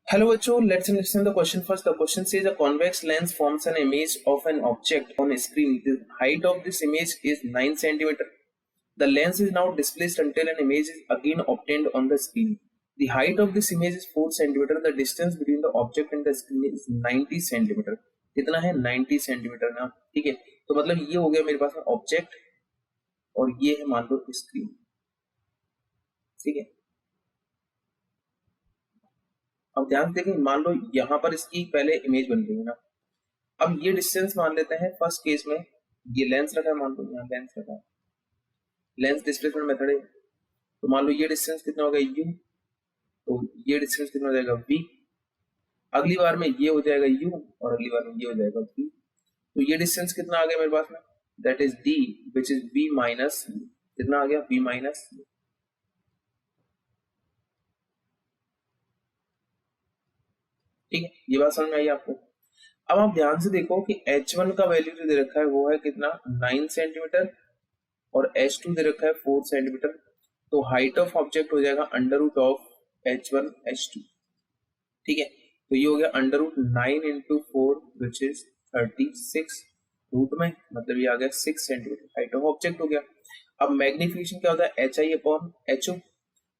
Hello, Acho. Let's understand the question first. The question says a convex lens forms an image of an object on a screen. The height of this image is 9 centimeter. The lens is now displaced until an image is again obtained on the screen. The height of this image is 4 centimeter. The distance between the object and the screen is 90 centimeter. कितना है 90 centimetre ना, ठीक है। तो मतलब ये हो गया मेरे पास में ऑब्जेक्ट और ये है मान लो स्क्रीन, ठीक है। अब ध्यान से देखें, मान लो यहाँ पर इसकी पहले इमेज बन रही है ना। अब ये डिस्टेंस मान लेते हैं फर्स्ट केस में, ये लेंस रखा है, मान लो यहाँ लेंस रखा है, लेंस डिस्प्लेसमेंट मेथड है। तो मान लो ये डिस्टेंस कितना हो गया u, तो ये डिस्टेंस कितना हो जाएगा v। अगली बार में ये हो जाएगा u और अगली बार में ये हो जाएगा v। तो ये डिस्टेंस कितना आ गया मेरे पास में, that is d which is v minus, कितना आ गया v माइनस। ठीक है, ये बात समझ में आई आपको। अब आप ध्यान से देखो कि h1 का वैल्यू जो दे रखा है वो है कितना 9 सेंटीमीटर और h2 दे रखा है 4 सेंटीमीटर। तो हाइट ऑफ ऑब्जेक्ट हो जाएगा under root of h1 h2, ठीक है। तो ये हो गया under root 9 into 4 which is 36 root में, मतलब ये आ गया 6 सेंटीमीटर हाइट ऑफ ऑब्जेक्ट हो गया। अब मैग्निफिकेशन क्या होता है hi upon ho।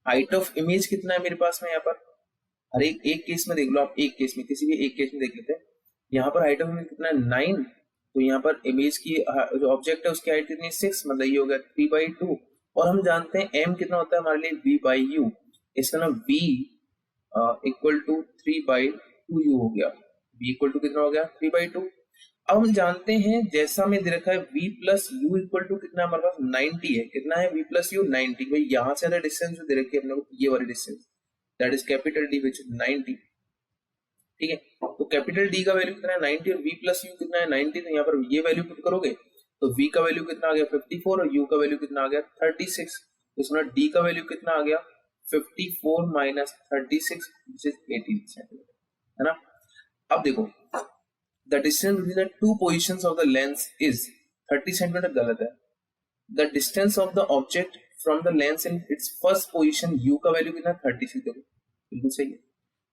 Height of image कितना है मेरे पास में, यहाँ पर हर एक केस में देख लो आप, एक केस में किसी भी एक केस में देख लेते हैं। यहाँ पर हाइट ऑफ इमेज कितना है 9, तो यहाँ पर इमेज की जो ऑब्जेक्ट है उसकी हाइट कितनी 6, मतलब ये हो गया 3/2। और हम जानते हैं m कितना होता है हमारे लिए v/u, इसका ना v इक्वल टू 3/2u हो गया। v इक्वल टू कितना हो गया 3/2। अब हम जानते हैं जैसा में दे रखा है v plus u equal to कितना हमारे पास 90 है, कितना है v प्लस यू 90। भाई यहाँ से डिस्टेंस जो दे रखी है अपने को ये वाली distance, that is capital D which is 90, ठीक है। तो कैपिटल D का वैल्यू कितना है 90 और v प्लस यू कितना है 90। तो यहाँ पर ये वैल्यू पुट करोगे तो v का वैल्यू कितना आ गया 54 और u का वैल्यू कितना आ गया 36। तो इसमें d का वैल्यू कितना आ गया 54 माइनस 36 विच इज 18 सेंटीमीटर, है ना। अब देखो the distance between the two positions of the lens is 30 centimetre, गलत है। The distance of the object from the lens in its first position u का वैल्यू कितना 36, देखो बिल्कुल सही है।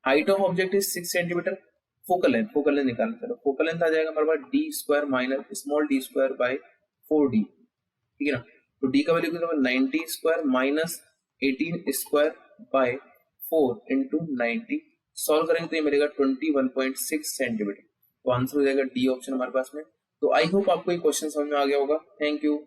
Height of object is 6 centimetre. Focal length निकालना, चलो फोकल लेंथ आ जाएगा हमारे पास D square minus small D square by 4d, ठीक है ना। तो डी का वैल्यू कितना 90 square minus 18 square by 4 into 90। Solve करेंगे तो ये मिलेगा 21.6 सेंटीमीटर। तो आंसर हो जाएगा डी ऑप्शन हमारे पास में। तो आई होप आपको ये क्वेश्चन समझ में आ गया होगा। Thank you.